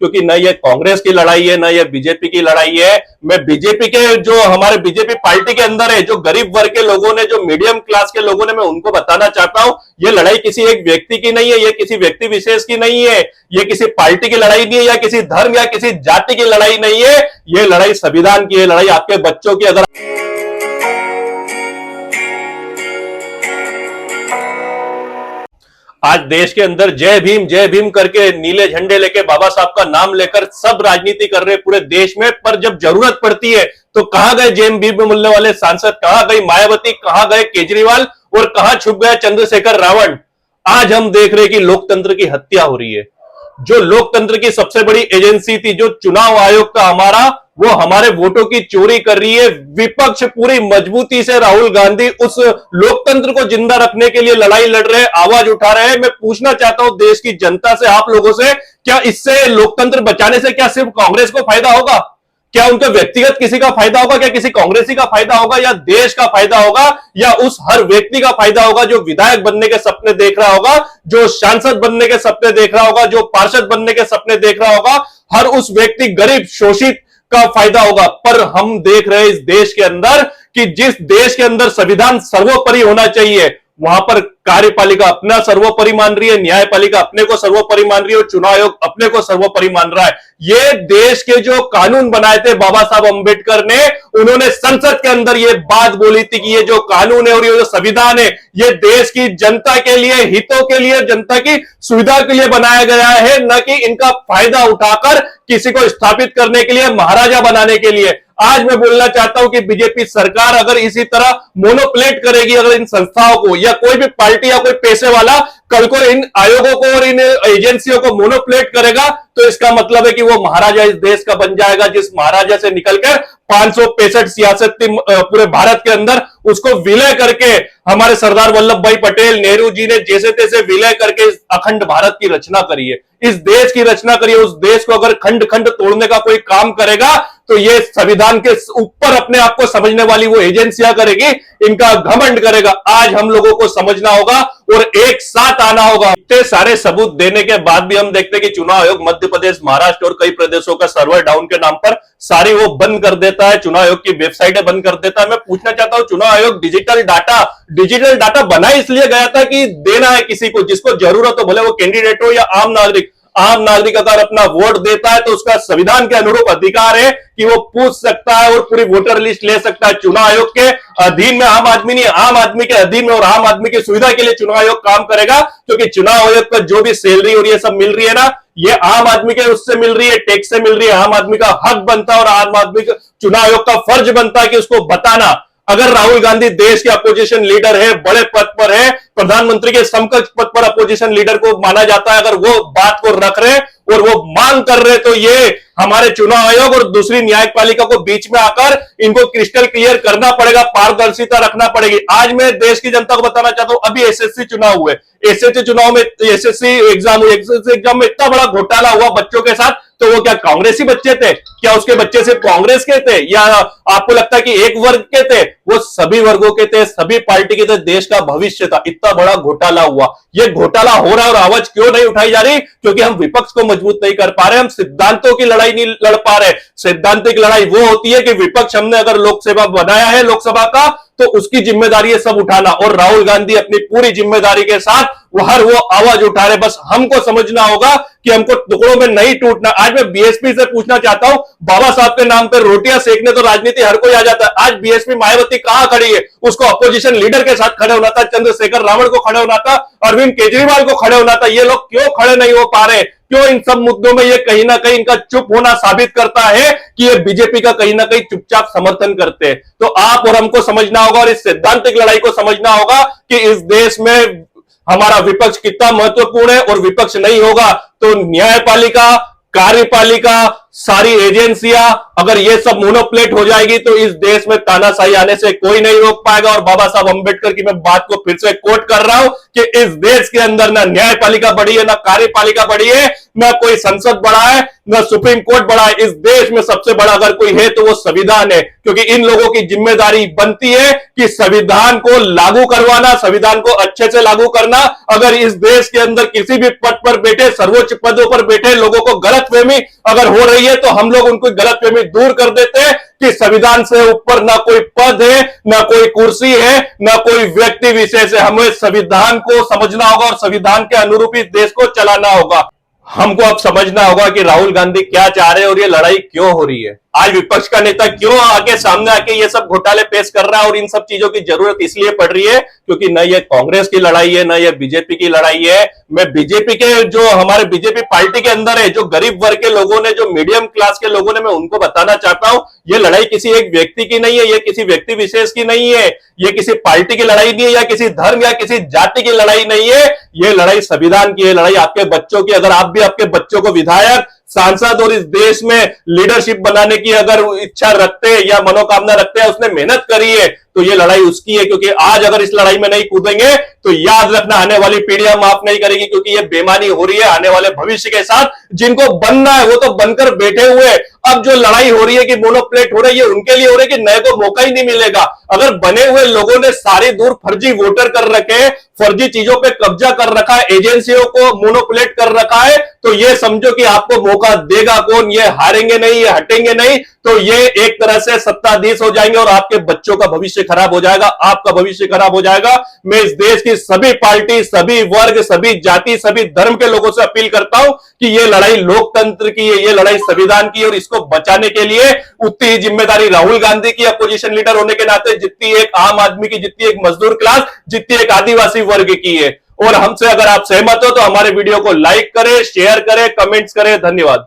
क्योंकि न ये कांग्रेस की लड़ाई है, न ये बीजेपी की लड़ाई है। मैं बीजेपी के जो हमारे बीजेपी पार्टी के अंदर है, जो गरीब वर्ग के लोगों ने, जो मीडियम क्लास के लोगों ने, मैं उनको बताना चाहता हूं, ये लड़ाई किसी एक व्यक्ति की नहीं है, ये किसी व्यक्ति विशेष की नहीं है, ये किसी पार्टी की लड़ाई नहीं है, या किसी धर्म या किसी जाति की लड़ाई नहीं है। ये लड़ाई संविधान की है, लड़ाई आपके बच्चों की। अगर आज देश के अंदर जय भीम करके नीले झंडे लेके बाबा साहब का नाम लेकर सब राजनीति कर रहे पूरे देश में, पर जब जरूरत पड़ती है तो कहां गए जय भीम में मिलने वाले सांसद, कहां गई मायावती, कहां गए केजरीवाल, और कहां छुप गया चंद्रशेखर रावण। आज हम देख रहे हैं कि लोकतंत्र की हत्या हो रही है। जो लोकतंत्र की सबसे बड़ी एजेंसी थी, जो चुनाव आयोग था हमारा, वो हमारे वोटों की चोरी कर रही है। विपक्ष पूरी मजबूती से, राहुल गांधी उस लोकतंत्र को जिंदा रखने के लिए लड़ाई लड़ रहे हैं, आवाज उठा रहे हैं। मैं पूछना चाहता हूं देश की जनता से, आप लोगों से, क्या इससे लोकतंत्र बचाने से क्या सिर्फ कांग्रेस को फायदा होगा? क्या उनका व्यक्तिगत किसी का फायदा होगा? क्या किसी कांग्रेसी का फायदा होगा, या देश का फायदा होगा, या उस हर व्यक्ति का फायदा होगा जो विधायक बनने के सपने देख रहा होगा, जो सांसद बनने के सपने देख रहा होगा, जो पार्षद बनने के सपने देख रहा होगा? हर उस व्यक्ति, गरीब शोषित का फायदा होगा। पर हम देख रहे हैं इस देश के अंदर कि जिस देश के अंदर संविधान सर्वोपरि होना चाहिए, वहां पर कार्यपालिका अपना सर्वोपरि मान रही है, न्यायपालिका अपने को सर्वोपरि मान रही है, और चुनाव आयोग अपने को सर्वोपरि मान रहा है। ये देश के जो कानून बनाए थे बाबा साहब अंबेडकर ने, उन्होंने संसद के अंदर ये बात बोली थी कि ये जो कानून है और ये जो संविधान है, ये देश की जनता के लिए, हितों के लिए, जनता की सुविधा के लिए बनाया गया है, न कि इनका फायदा उठाकर किसी को स्थापित करने के लिए, महाराजा बनाने के लिए। आज मैं बोलना चाहता हूं कि बीजेपी सरकार अगर इसी तरह मोनोप्लेट करेगी, अगर इन संस्थाओं को, या कोई भी पार्टी या कोई पैसे वाला कल को इन आयोगों को और इन एजेंसियों को मोनोप्लेट करेगा, तो इसका मतलब है कि वो महाराजा इस देश का बन जाएगा, जिस महाराजा से निकलकर 565 सियासत पूरे भारत के अंदर उसको विलय करके हमारे सरदार वल्लभ भाई पटेल, नेहरू जी ने जैसे तैसे विलय करके इस अखंड भारत की रचना करी है, इस देश की रचना करी है। उस देश को अगर खंड खंड तोड़ने का कोई काम करेगा, तो ये संविधान के ऊपर अपने आप को समझने वाली वो एजेंसियां करेगी, इनका घमंड करेगा। आज हम लोगों को समझना होगा और एक साथ आना होगा। इतने सारे सबूत देने के बाद भी हम देखते हैं कि चुनाव आयोग मध्य प्रदेश, महाराष्ट्र और कई प्रदेशों का सर्वर डाउन के नाम पर सारी वो बंद कर देता है, चुनाव आयोग की वेबसाइटें बंद कर देता है। मैं पूछना चाहता हूं, चुनाव आयोग डिजिटल डाटा बना इसलिए गया था कि देना है किसी को जिसको जरूरत हो, भले वो कैंडिडेट हो या आम नागरिक। आम नागरिक अगर अपना वोट देता है तो उसका संविधान के अनुरूप अधिकार है कि वो पूछ सकता है और पूरी वोटर लिस्ट ले सकता है। चुनाव आयोग के अधीन में आम आदमी नहीं, आम आदमी के अधीन में और आम आदमी की सुविधा के लिए चुनाव आयोग काम करेगा, क्योंकि चुनाव आयोग को जो भी सैलरी और ये सब मिल रही है ना, ये आम आदमी के उससे मिल रही है, टैक्स से मिल रही है। आम आदमी का हक बनता है और आम आदमी का, चुनाव आयोग का फर्ज बनता है कि उसको बताना। अगर राहुल गांधी देश के अपोजिशन लीडर है, बड़े पद पर है, प्रधानमंत्री के समकक्ष पद पर अपोजिशन लीडर को माना जाता है, अगर वो बात को रख रहे और वो मांग कर रहे, तो ये हमारे चुनाव आयोग और दूसरी न्यायपालिका को बीच में आकर इनको क्रिस्टल क्लियर करना पड़ेगा, पारदर्शिता रखना पड़ेगी। आज मैं देश की जनता को बताना चाहता हूं, अभी एसएससी चुनाव हुए, एसएससी चुनाव में, एसएससी एग्जाम में इतना बड़ा घोटाला हुआ बच्चों के साथ, तो वो क्या कांग्रेसी बच्चे थे? क्या उसके बच्चे सिर्फ कांग्रेस के थे, या आपको लगता है कि एक वर्ग के थे? वो सभी वर्गों के थे, सभी पार्टी के थे, देश का भविष्य था। इतना बड़ा घोटाला हुआ, ये घोटाला हो रहा है और आवाज क्यों नहीं उठाई जा रही? क्योंकि हम विपक्ष को मजबूत नहीं कर पा रहे, हम सिद्धांतों की लड़ाई नहीं लड़ पा रहे। सिद्धांतिक लड़ाई वो होती है कि विपक्ष, हमने अगर लोकसभा बनाया है, लोकसभा का, तो उसकी जिम्मेदारी है सब उठाना, और राहुल गांधी अपनी पूरी जिम्मेदारी के साथ वो आवाज उठा रहे। बस हमको समझना होगा कि हमको टुकड़ों में नहीं टूटना। आज मैं बीएसपी से पूछना चाहता हूं, बाबा साहब के नाम पर रोटियां सेकने तो राजनीति हर कोई आ जाता है। आज बीएसपी मायावती कहां खड़ी है? उसको अपोजिशन लीडर के साथ खड़े होना था, चंद्रशेखर रावण को खड़े होना था, अरविंद केजरीवाल को खड़े होना था। ये लोग क्यों खड़े नहीं हो पा रहे? क्यों इन सब मुद्दों में ये कहीं ना कहीं इनका चुप होना साबित करता है कि ये बीजेपी का कहीं ना कहीं चुपचाप समर्थन करते हैं। तो आप और हमको समझना होगा और इस सैद्धांतिक लड़ाई को समझना होगा कि इस देश में हमारा विपक्ष कितना महत्वपूर्ण है, और विपक्ष नहीं होगा तो न्यायपालिका, कार्यपालिका, सारी एजेंसियां, अगर ये सब मोनोप्लेट हो जाएगी तो इस देश में तानाशाही आने से कोई नहीं रोक पाएगा। और बाबा साहब अंबेडकर की मैं बात को फिर से कोट कर रहा हूं कि इस देश के अंदर ना न्यायपालिका बड़ी है, ना कार्यपालिका बड़ी है, ना कोई संसद बड़ा है, ना सुप्रीम कोर्ट बड़ा है। इस देश में सबसे बड़ा अगर कोई है तो वो संविधान है, क्योंकि इन लोगों की जिम्मेदारी बनती है कि संविधान को लागू करवाना, संविधान को अच्छे से लागू करना। अगर इस देश के अंदर किसी भी पद पर बैठे, सर्वोच्च पदों पर बैठे लोगों को गलतफहमी अगर हो रही है तो हम लोग उनको गलतफहमी दूर कर देते हैं कि संविधान से ऊपर ना कोई पद है, ना कोई कुर्सी है, ना कोई व्यक्ति विशेष है। हमें संविधान को समझना होगा और संविधान के अनुरूप इस देश को चलाना होगा। हमको अब समझना होगा कि राहुल गांधी क्या चाह रहे हैं और ये लड़ाई क्यों हो रही है। आज विपक्ष का नेता क्यों आके सामने आके ये सब घोटाले पेश कर रहा है और इन सब चीजों की जरूरत इसलिए पड़ रही है क्योंकि न ये कांग्रेस की लड़ाई है, न ये बीजेपी की लड़ाई है। मैं बीजेपी के जो हमारे बीजेपी पार्टी के अंदर है, जो गरीब वर्ग के लोगों ने, जो मीडियम क्लास के लोगों ने, मैं उनको बताना चाहता हूं ये लड़ाई किसी एक व्यक्ति की नहीं है, ये किसी व्यक्ति विशेष की नहीं है, ये किसी पार्टी की लड़ाई नहीं है, या किसी धर्म या किसी जाति की लड़ाई नहीं है। ये लड़ाई संविधान की है, लड़ाई आपके बच्चों की। अगर आप भी आपके बच्चों को विधायक, सांसद और इस देश में लीडरशिप बनाने की अगर इच्छा रखते हैं या मनोकामना रखते हैं, उसने मेहनत करी है, तो ये लड़ाई उसकी है। क्योंकि आज अगर इस लड़ाई में नहीं कूदेंगे तो याद रखना आने वाली पीढ़ियां माफ नहीं करेगी, क्योंकि ये बेईमानी हो रही है आने वाले भविष्य के साथ। जिनको बनना है वो तो बनकर बैठे हुए। अब जो लड़ाई हो रही है कि मोनोप्लेट हो रही है, उनके लिए हो रही है कि नए को मौका ही नहीं मिलेगा। अगर बने हुए लोगों ने सारी दूर फर्जी वोटर कर रखे, फर्जी चीजों पे कब्जा कर रखा है, एजेंसियों को मोनोप्लेट कर रखा है, तो ये समझो कि आपको मौका देगा कौन। ये हारेंगे नहीं, ये हटेंगे नहीं, तो ये एक तरह से सत्ताधीश हो जाएंगे और आपके बच्चों का भविष्य खराब हो जाएगा, आपका भविष्य खराब हो जाएगा। मैं इस देश की सभी पार्टी, सभी वर्ग, सभी जाति, सभी धर्म के लोगों से अपील करता हूं कि ये लड़ाई लोकतंत्र की है, ये लड़ाई संविधान की है और इसको बचाने के लिए उतनी ही जिम्मेदारी राहुल गांधी की अपोजिशन लीडर होने के नाते जितनी एक आम आदमी की, जितनी एक मजदूर क्लास, जितनी एक आदिवासी वर्ग की है। और हमसे अगर आप सहमत हो तो हमारे वीडियो को लाइक करें, शेयर करें, कमेंट्स करें। धन्यवाद।